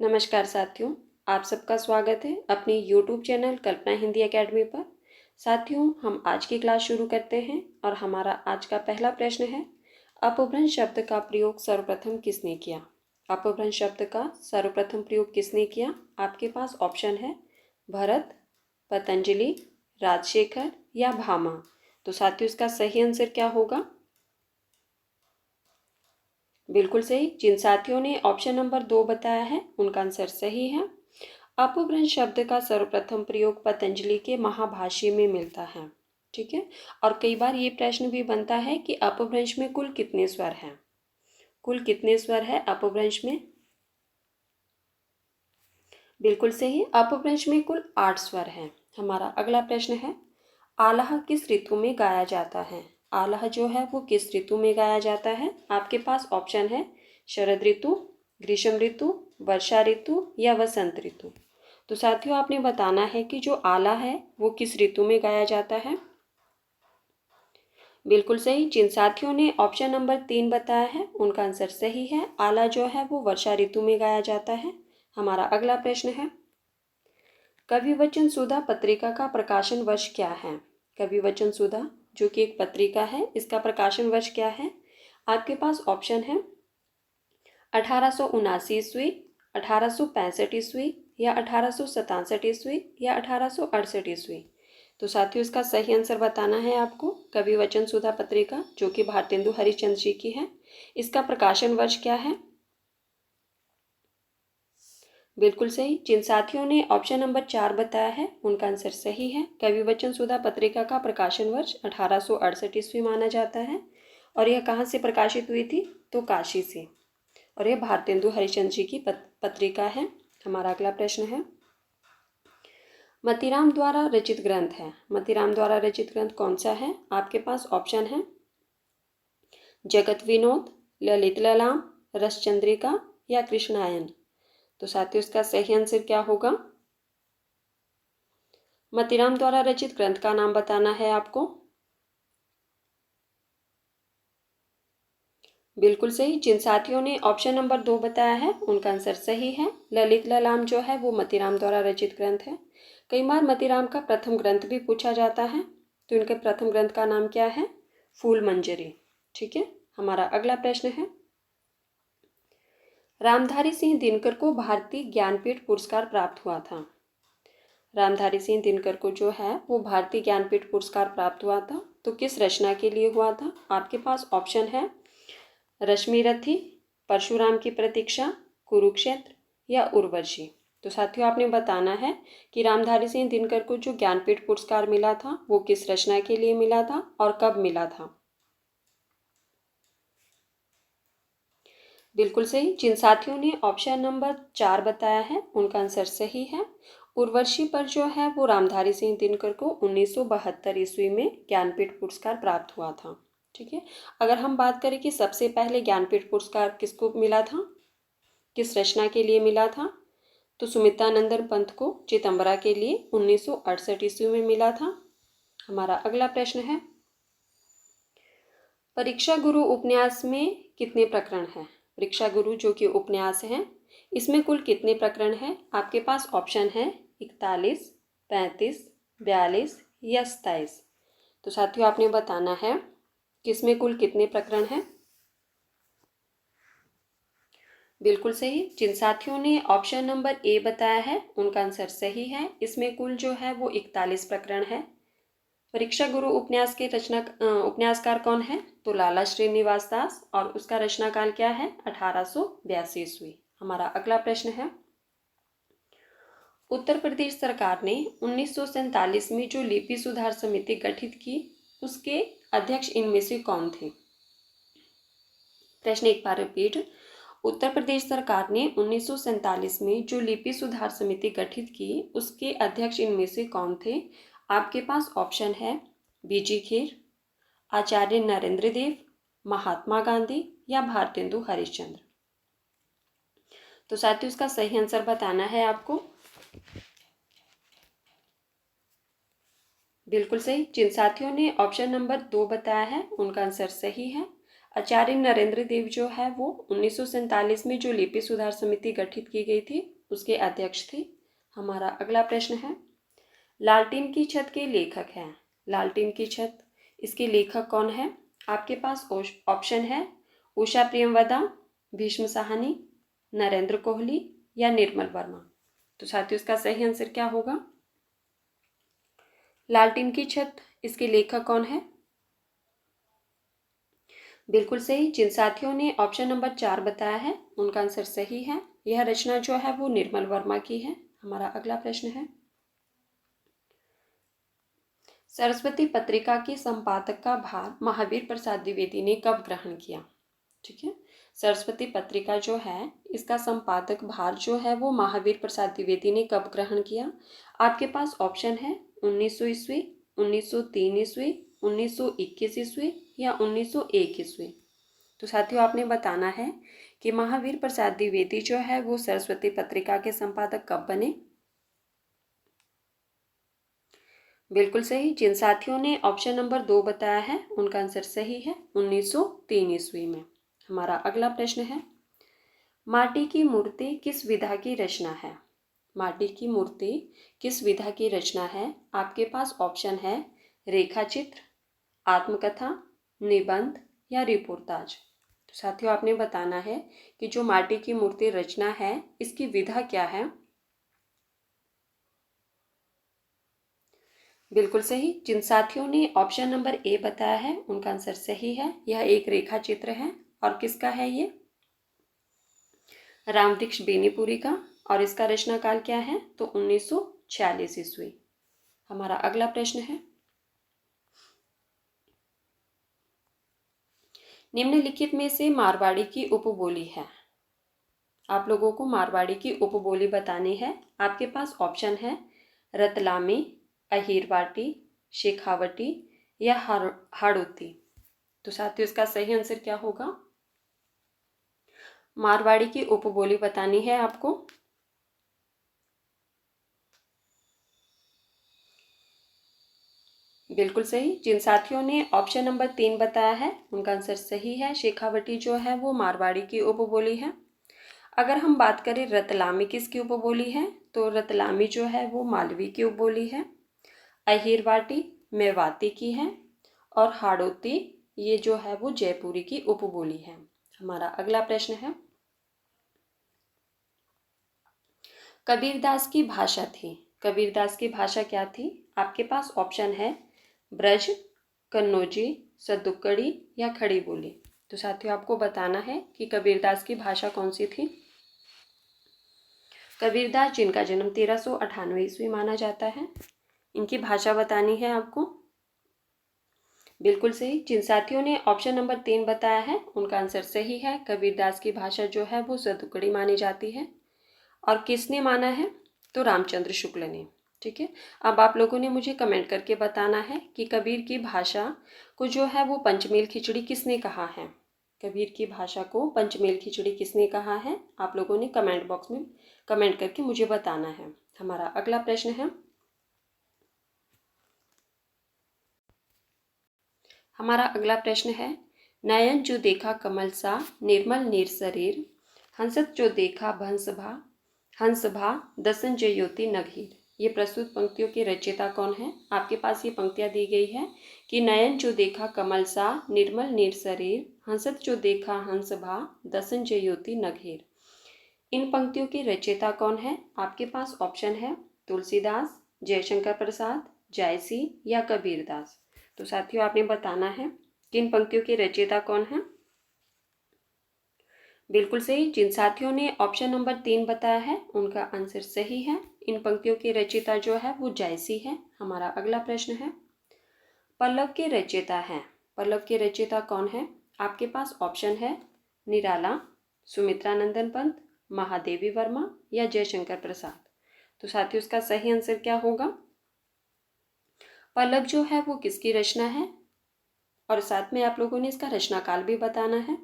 नमस्कार साथियों, आप सबका स्वागत है अपनी YouTube चैनल कल्पना हिंदी एकेडमी पर। साथियों, हम आज की क्लास शुरू करते हैं और हमारा आज का पहला प्रश्न है, अपभ्रंश शब्द का प्रयोग सर्वप्रथम किसने किया? अपभ्रंश शब्द का सर्वप्रथम प्रयोग किसने किया? आपके पास ऑप्शन है भरत, पतंजलि, राजशेखर या भामा। तो साथियों, इसका सही आंसर क्या होगा? बिल्कुल सही। जिन साथियों ने ऑप्शन नंबर 2 बताया है उनका आंसर सही है। अपभ्रंश शब्द का सर्वप्रथम प्रयोग पतंजलि के महाभाष्य में मिलता है। ठीक है। और कई बार ये प्रश्न भी बनता है कि अपभ्रंश में कुल कितने स्वर हैं? कुल कितने स्वर है अपभ्रंश में? बिल्कुल सही। अपभ्रंश में कुल 8 स्वर हैं। हमारा अगला प्रश्न है, आलाह किस ऋतु में गाया जाता है? आलाह जो है वो किस ऋतु में गाया जाता है? आपके पास ऑप्शन है शरद ऋतु, ग्रीष्म ऋतु, वर्षा ऋतु या वसंत ऋतु। तो साथियों, आपने बताना है कि जो आला है वो किस ऋतु में गाया जाता है। बिल्कुल सही। जिन साथियों ने ऑप्शन नंबर 3 बताया है उनका आंसर सही है। आला जो है वो वर्षा ऋतु में गाया जाता है। हमारा अगला प्रश्न है, कवि वचन सुधा पत्रिका का प्रकाशन वर्ष क्या है? कवि वचन सुधा जो कि एक पत्रिका है, इसका प्रकाशन वर्ष क्या है? आपके पास ऑप्शन है 1879 ईस्वी, 1865 ईस्वी या 1867 ईस्वी या 1868 ईस्वी। तो साथियों, इसका सही आंसर बताना है आपको। कवि वचन सुधा पत्रिका जो कि भारतेंदु हरिश्चंद्र जी की है, इसका प्रकाशन वर्ष क्या है? बिल्कुल सही। जिन साथियों ने ऑप्शन नंबर 4 बताया है उनका आंसर सही है। कवि वचन सुधा पत्रिका का प्रकाशन वर्ष 1868 ईस्वी माना जाता है। और यह कहाँ से प्रकाशित हुई थी? तो काशी से। और यह भारतेंदु हरिश्चंद्र जी की पत्रिका है। हमारा अगला प्रश्न है, मतीराम द्वारा रचित ग्रंथ है। मतीराम द्वारा रचित ग्रंथ कौन सा है? आपके पास ऑप्शन है जगत विनोद, ललित ललाम, रसचंद्रिका या कृष्णायन। तो साथियों, इसका सही आंसर क्या होगा? मतीराम द्वारा रचित ग्रंथ का नाम बताना है आपको। बिल्कुल सही। जिन साथियों ने ऑप्शन नंबर 2 बताया है उनका आंसर सही है। ललित ललाम जो है वो मतीराम द्वारा रचित ग्रंथ है। कई बार मतीराम का प्रथम ग्रंथ भी पूछा जाता है। तो इनके प्रथम ग्रंथ का नाम क्या है? फूल मंजरी। ठीक है। हमारा अगला प्रश्न है, रामधारी सिंह दिनकर को भारतीय ज्ञानपीठ पुरस्कार प्राप्त हुआ था। रामधारी सिंह दिनकर को जो है वो भारतीय ज्ञानपीठ पुरस्कार प्राप्त हुआ था। तो किस रचना के लिए हुआ था? आपके पास ऑप्शन है रश्मिरथी, परशुराम की प्रतीक्षा, कुरुक्षेत्र या उर्वशी। तो साथियों, आपने बताना है कि रामधारी सिंह दिनकर को जो ज्ञानपीठ पुरस्कार मिला था वो किस रचना के लिए मिला था और कब मिला था। बिल्कुल सही। जिन साथियों ने ऑप्शन नंबर 4 बताया है उनका आंसर सही है। उर्वशी पर जो है वो रामधारी सिंह दिनकर को 1972 ईस्वी में ज्ञानपीठ पुरस्कार प्राप्त हुआ था। ठीक है। अगर हम बात करें कि सबसे पहले ज्ञानपीठ पुरस्कार किसको मिला था, किस रचना के लिए मिला था, तो सुमित्रानंदन पंत को चिदंबरा के लिए 1968 ईस्वी में मिला था। हमारा अगला प्रश्न है, परीक्षा गुरु उपन्यास में कितने प्रकरण हैं? परीक्षा गुरु जो कि उपन्यास है, इसमें कुल कितने प्रकरण हैं? आपके पास ऑप्शन है 41, 35, 42 या 27। तो साथियों, आपने बताना है कि इसमें कुल कितने प्रकरण हैं। बिल्कुल सही। जिन साथियों ने ऑप्शन नंबर ए बताया है उनका आंसर सही है। इसमें कुल जो है वो 41 प्रकरण है। परीक्षा गुरु उपन्यास के उपन्यासकार कौन है? तो लाला श्रीनिवास दास। और उसका रचनाकाल क्या है? 1882 ईस्वी। हमारा अगला प्रश्न है, उत्तर प्रदेश सरकार ने 1947 में जो लिपि सुधार समिति गठित की उसके अध्यक्ष इनमें से कौन थे? प्रश्न एक बार रिपीट। उत्तर प्रदेश सरकार ने 1947 में जो लिपि सुधार समिति गठित की उसके अध्यक्ष इनमें से कौन थे? आपके पास ऑप्शन है बीजी खेर, आचार्य नरेंद्र देव, महात्मा गांधी या भारतेंदु हरिश्चंद्र। तो साथियों, इसका सही आंसर बताना है आपको। बिल्कुल सही। जिन साथियों ने ऑप्शन नंबर 2 बताया है उनका आंसर सही है। आचार्य नरेंद्र देव जो है वो 1947 में जो लिपि सुधार समिति गठित की गई थी उसके अध्यक्ष थे। हमारा अगला प्रश्न है, लालटेन की छत के लेखक हैं। लालटेन की छत, इसके लेखक कौन है? आपके पास ऑप्शन है उषा प्रेमवदा, भीष्म साहनी, नरेंद्र कोहली या निर्मल वर्मा। तो साथियों इसका सही आंसर क्या होगा? लालटेन की छत, इसके लेखक कौन है? बिल्कुल सही। जिन साथियों ने ऑप्शन नंबर 4 बताया है उनका आंसर सही है। यह रचना जो है वो निर्मल वर्मा की है। हमारा अगला प्रश्न है, सरस्वती पत्रिका के संपादक का भार महावीर प्रसाद द्विवेदी ने कब ग्रहण किया? ठीक है, सरस्वती पत्रिका जो है इसका संपादक भार जो है वो महावीर प्रसाद द्विवेदी ने कब ग्रहण किया? आपके पास ऑप्शन है 1900 ईस्वी, 1903 ईस्वी, 1921 ईस्वी या 1901 ईस्वी। तो साथियों आपने बताना है कि महावीर प्रसाद द्विवेदी जो है वो सरस्वती पत्रिका के संपादक कब बने? बिल्कुल सही। जिन साथियों ने ऑप्शन नंबर 2 बताया है उनका आंसर सही है, 1903 ईस्वी में। हमारा अगला प्रश्न है, माटी की मूर्ति किस विधा की रचना है? माटी की मूर्ति किस विधा की रचना है? आपके पास ऑप्शन है रेखाचित्र, आत्मकथा, निबंध या रिपोर्टाज। तो साथियों आपने बताना है कि जो माटी की मूर्ति रचना है इसकी विधा क्या है? बिल्कुल सही। जिन साथियों ने ऑप्शन नंबर ए बताया है उनका आंसर सही है। यह एक रेखा चित्र है और किसका है ये? रामदीक्ष बेनीपुरी का। और इसका रचना काल क्या है? तो 1946 ईस्वी। हमारा अगला प्रश्न है, निम्नलिखित में से मारवाड़ी की उपबोली है। आप लोगों को मारवाड़ी की उपबोली बतानी है। आपके पास ऑप्शन है रतलामी, अहीरवाटी, शेखावटी या हाड़ौती। तो साथियों इसका सही आंसर क्या होगा? मारवाड़ी की उपबोली बतानी है आपको। बिल्कुल सही। जिन साथियों ने ऑप्शन नंबर 3 बताया है उनका आंसर सही है। शेखावटी जो है वो मारवाड़ी की उपबोली है। अगर हम बात करें रतलामी किसकी उपबोली है, तो रतलामी जो है वो मालवी की उपबोली है। अहीरवाटी मेवाती की है और हाड़ौती ये जो है वो जयपुरी की उपबोली है। हमारा अगला प्रश्न है, कबीरदास की भाषा थी। कबीरदास की भाषा क्या थी? आपके पास ऑप्शन है ब्रज, कन्नौजी, सदुक्कड़ी या खड़ी बोली। तो साथियों आपको बताना है कि कबीरदास की भाषा कौन सी थी। कबीरदास जिनका जन्म 1398 ईस्वी माना जाता है, इनकी भाषा बतानी है आपको। बिल्कुल सही। जिन साथियों ने ऑप्शन नंबर 3 बताया है उनका आंसर सही है। कबीरदास की भाषा जो है वो सदुक्कड़ी मानी जाती है। और किसने माना है? तो रामचंद्र शुक्ल ने। ठीक है, अब आप लोगों ने मुझे कमेंट करके बताना है कि कबीर की भाषा को जो है वो पंचमेल खिचड़ी किसने कहा है। कबीर की भाषा को पंचमेल खिचड़ी किसने कहा है? आप लोगों ने कमेंट बॉक्स में कमेंट करके मुझे बताना है। हमारा अगला प्रश्न है, हमारा अगला प्रश्न है, नयन जो देखा कमल सा, निर्मल नीर शरीर, हंसत जो देखा हंस भा, दसन जयोति नगहीर। ये प्रस्तुत पंक्तियों के रचयिता कौन है? आपके पास ये पंक्तियां दी गई है कि नयन जो देखा कमल सा, निर्मल नीर शरीर, हंसत जो देखा हंस भा, दसन जयोति नगहीर। इन पंक्तियों के रचयिता कौन है? आपके पास ऑप्शन है तुलसीदास, जयशंकर प्रसाद, जायसी या कबीरदास। तो साथियों आपने बताना है कि इन पंक्तियों के रचयिता कौन है। बिल्कुल सही। जिन साथियों ने ऑप्शन नंबर 3 बताया है उनका आंसर सही है। इन पंक्तियों के रचयिता जो है वो जायसी है। हमारा अगला प्रश्न है, पल्लव के रचयिता हैं। पल्लव के रचयिता कौन है? आपके पास ऑप्शन है निराला, सुमित्रा नंदन पंत, महादेवी वर्मा या जयशंकर प्रसाद। तो साथियों इसका सही आंसर क्या होगा? पल्लव जो है वो किसकी रचना है? और साथ में आप लोगों ने इसका रचना काल भी बताना है।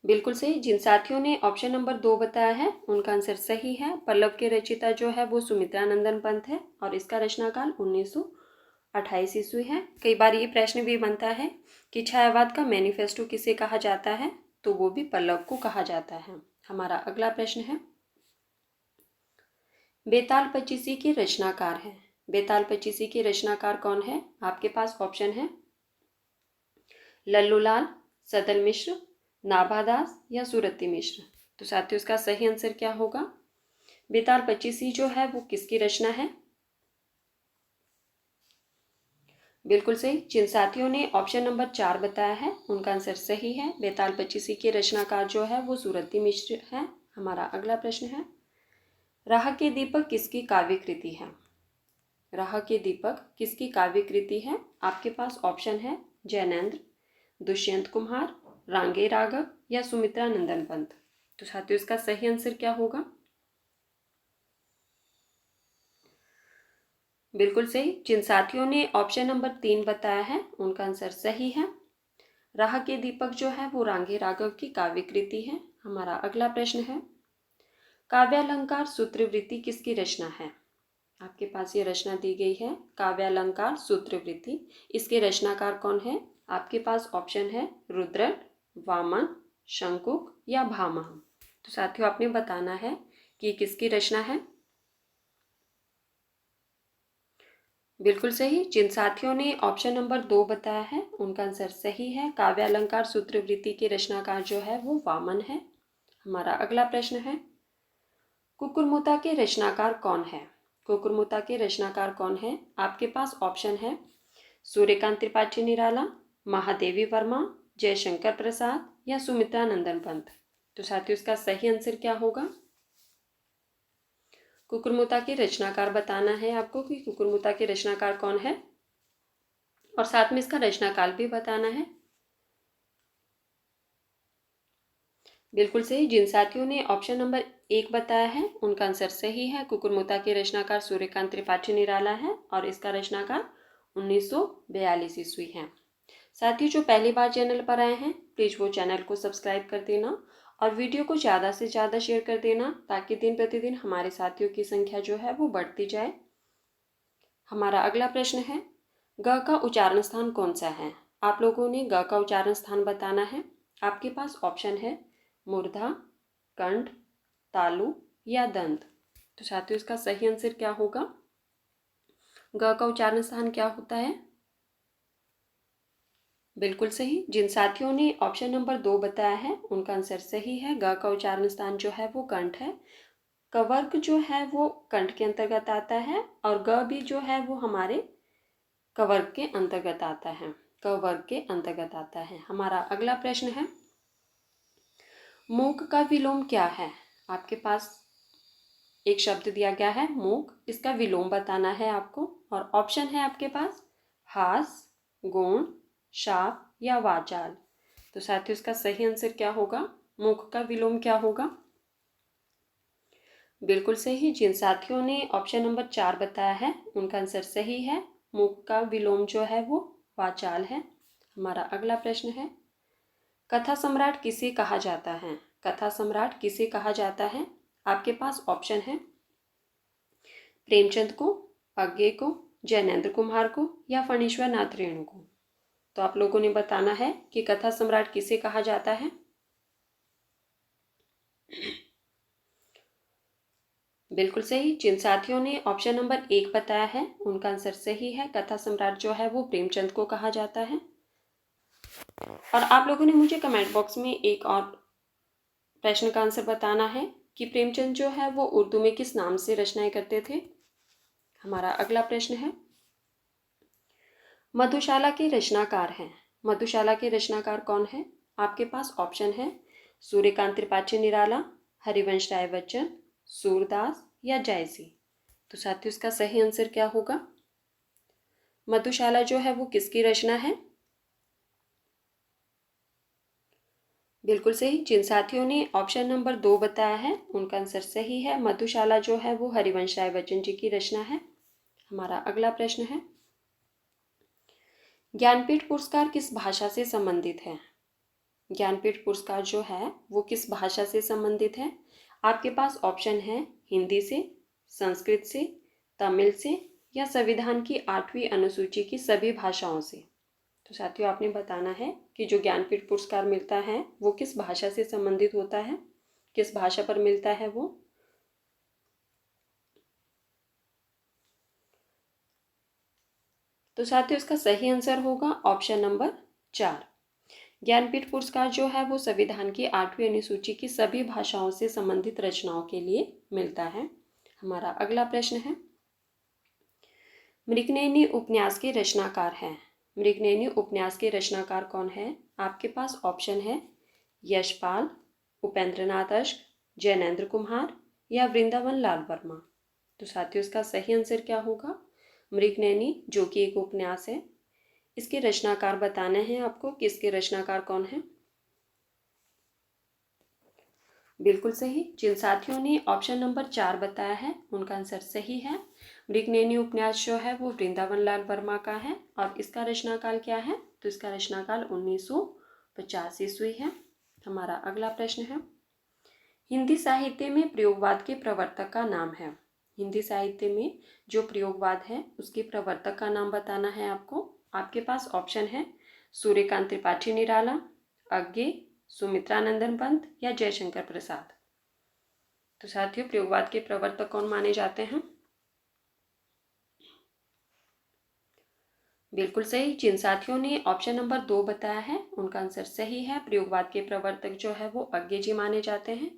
बिल्कुल सही। जिन साथियों ने ऑप्शन नंबर 2 बताया है उनका आंसर सही है। पल्लव के रचयिता जो है वो सुमित्रा नंदन पंत है और इसका रचना काल 28 ईस्वी है। कई बार ये प्रश्न भी बनता है कि छायावाद का मैनिफेस्टो किसे कहा जाता है, तो वो भी पल्लव को कहा जाता है। हमारा अगला प्रश्न है, बेताल पचीसी के रचनाकार हैं। बेताल पचीसी के रचनाकार कौन है? आपके पास ऑप्शन है लल्लूलाल, सदल मिश्र, नाभादास या सूरती मिश्र। तो साथियों इसका सही आंसर क्या होगा? बेताल पचीसी जो है वो किसकी रचना है? बिल्कुल सही। जिन साथियों ने ऑप्शन नंबर 4 बताया है उनका आंसर सही है। बेताल पचीसी के रचनाकार जो है वो सूरती मिश्र है। हमारा अगला प्रश्न है, राह के दीपक किसकी काव्य कृति है? राह के दीपक किसकी काव्य कृति है? आपके पास ऑप्शन है जैनेन्द्र, दुष्यंत कुमार, रांगे राघव या सुमित्रा नंदन पंत। तो साथियों इसका सही आंसर क्या होगा? बिल्कुल सही। जिन साथियों ने ऑप्शन नंबर 3 बताया है उनका आंसर सही है। राह के दीपक जो है वो रांगे राघव की काव्य कृति है। हमारा अगला प्रश्न है, काव्यालंकार सूत्रवृत्ति किसकी रचना है? आपके पास ये रचना दी गई है काव्यालंकार सूत्रवृत्ति। इसके रचनाकार कौन है? आपके पास ऑप्शन है रुद्रट, वामन, शंकुक या भामह। तो साथियों आपने बताना है कि किसकी रचना है। बिल्कुल सही। जिन साथियों ने ऑप्शन नंबर 2 बताया है उनका आंसर सही है। काव्यालंकार सूत्रवृत्ति के रचनाकार जो है वो वामन है। हमारा अगला प्रश्न है, कुकुरमुता के रचनाकार कौन है? कुकुरमुता के रचनाकार कौन है? आपके पास ऑप्शन है सूर्यकांत त्रिपाठी निराला, महादेवी वर्मा, जयशंकर प्रसाद या सुमित्रा नंदन पंत। तो साथियों इसका सही आंसर क्या होगा? कुकुरमुता के रचनाकार बताना है आपको कि कुकुरमुता के रचनाकार कौन है और साथ में इसका रचनाकाल भी बताना है। बिल्कुल सही। जिन साथियों ने ऑप्शन नंबर 1 बताया है उनका आंसर सही है। कुकुरमुता के रचनाकार सूर्यकांत त्रिपाठी निराला है और इसका रचनाकार 1942 ईस्वी है। साथियों जो पहली बार चैनल पर आए हैं प्लीज़ वो चैनल को सब्सक्राइब कर देना और वीडियो को ज़्यादा से ज़्यादा शेयर कर देना ताकि दिन प्रतिदिन हमारे साथियों की संख्या जो है वो बढ़ती जाए। हमारा अगला प्रश्न है, ग का उच्चारण स्थान कौन सा है? आप लोगों ने ग का उच्चारण स्थान बताना है। आपके पास ऑप्शन है मूर्धा, कंठ, तालु या दंत। तो साथियों इसका सही आंसर क्या होगा? ग का उच्चारण स्थान क्या होता है? बिल्कुल सही। जिन साथियों ने ऑप्शन नंबर 2 बताया है उनका आंसर सही है। ग का उच्चारण स्थान जो है वो कंठ है। कवर्ग जो है वो कंठ के अंतर्गत आता है और ग भी जो है वो हमारे कवर्ग के अंतर्गत आता है, कवर्ग के अंतर्गत आता है। हमारा अगला प्रश्न है, मूक का विलोम क्या है? आपके पास एक शब्द दिया गया है मूक, इसका विलोम बताना है आपको और ऑप्शन है आपके पास हास, गुण, शाप या वाचाल। तो साथियों इसका सही आंसर क्या होगा? मूक का विलोम क्या होगा? बिल्कुल सही। जिन साथियों ने ऑप्शन नंबर 4 बताया है उनका आंसर सही है। मूक का विलोम जो है वो वाचाल है। हमारा अगला प्रश्न है, कथा सम्राट किसे कहा जाता है? कथा सम्राट किसे कहा जाता है? आपके पास ऑप्शन है प्रेमचंद को, अज्ञे को, जैनेन्द्र कुमार को या फणीश्वर नाथ रेणु को। तो आप लोगों ने बताना है कि कथा सम्राट किसे कहा जाता है। बिल्कुल सही। जिन साथियों ने ऑप्शन नंबर 1 बताया है उनका आंसर सही है। कथा सम्राट जो है वो प्रेमचंद को कहा जाता है। और आप लोगों ने मुझे कमेंट बॉक्स में एक और प्रश्न का आंसर बताना है कि प्रेमचंद जो है वो उर्दू में किस नाम से रचनाएं करते थे। हमारा अगला प्रश्न है, मधुशाला के रचनाकार हैं। मधुशाला के रचनाकार कौन है? आपके पास ऑप्शन है सूर्यकांत त्रिपाठी निराला, हरिवंश राय बच्चन, सूरदास या जायसी। तो साथियों इसका सही आंसर क्या होगा? मधुशाला जो है वो किसकी रचना है? बिल्कुल सही। जिन साथियों ने ऑप्शन नंबर 2 बताया है उनका आंसर सही है। मधुशाला जो है वो हरिवंश राय बच्चन जी की रचना है। हमारा अगला प्रश्न है, ज्ञानपीठ पुरस्कार किस भाषा से संबंधित है? ज्ञानपीठ पुरस्कार जो है वो किस भाषा से संबंधित है? आपके पास ऑप्शन है हिंदी से, संस्कृत से, तमिल से या संविधान की 8वीं अनुसूची की सभी भाषाओं से। तो साथियों आपने बताना है कि जो ज्ञानपीठ पुरस्कार मिलता है वो किस भाषा से संबंधित होता है, किस भाषा पर मिलता है वो। तो साथियों इसका सही आंसर होगा ऑप्शन नंबर 4। ज्ञानपीठ पुरस्कार जो है वो संविधान की 8वीं अनुसूची की सभी भाषाओं से संबंधित रचनाओं के लिए मिलता है। हमारा अगला प्रश्न है, मृगनयनी उपन्यास के रचनाकार हैं। मृगनयनी उपन्यास के रचनाकार कौन है? आपके पास ऑप्शन है यशपाल, उपेंद्रनाथ अश्क, जैनेन्द्र कुमार या वृंदावन लाल वर्मा। तो साथियों इसका सही आंसर क्या होगा? मृगनयनी जो कि एक उपन्यास है, इसके रचनाकार बताने हैं आपको कि इसके रचनाकार कौन है। बिल्कुल सही। जिन साथियों ने ऑप्शन नंबर 4 बताया है उनका आंसर सही है। मृगनयनी उपन्यास जो है वो वृंदावन लाल वर्मा का है और इसका रचनाकाल क्या है? तो इसका रचनाकाल 1950 ईस्वी है। हमारा अगला प्रश्न है, हिंदी साहित्य में प्रयोगवाद के प्रवर्तक का नाम है। हिंदी साहित्य में जो प्रयोगवाद है उसके प्रवर्तक का नाम बताना है आपको। आपके पास ऑप्शन है सूर्यकांत त्रिपाठी निराला, अज्ञे, सुमित्रानंदन पंत या जयशंकर प्रसाद। तो साथियों प्रयोगवाद के प्रवर्तक कौन माने जाते हैं? बिल्कुल सही। जिन साथियों ने ऑप्शन नंबर 2 बताया है उनका आंसर सही है। प्रयोगवाद के प्रवर्तक जो है वो अज्ञे जी माने जाते हैं,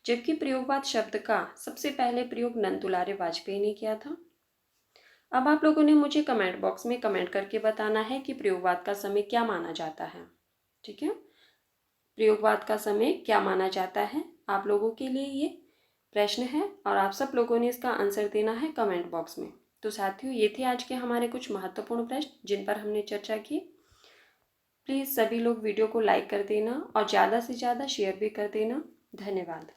जबकि प्रयोगवाद शब्द का सबसे पहले प्रयोग नंद दुलारे वाजपेयी ने किया था। अब आप लोगों ने मुझे कमेंट बॉक्स में कमेंट करके बताना है कि प्रयोगवाद का समय क्या माना जाता है। ठीक है, प्रयोगवाद का समय क्या माना जाता है, आप लोगों के लिए ये प्रश्न है और आप सब लोगों ने इसका आंसर देना है कमेंट बॉक्स में। तो साथियों ये थे आज के हमारे कुछ महत्वपूर्ण प्रश्न जिन पर हमने चर्चा की। प्लीज़ सभी लोग वीडियो को लाइक कर देना और ज़्यादा से ज़्यादा शेयर भी कर देना। धन्यवाद।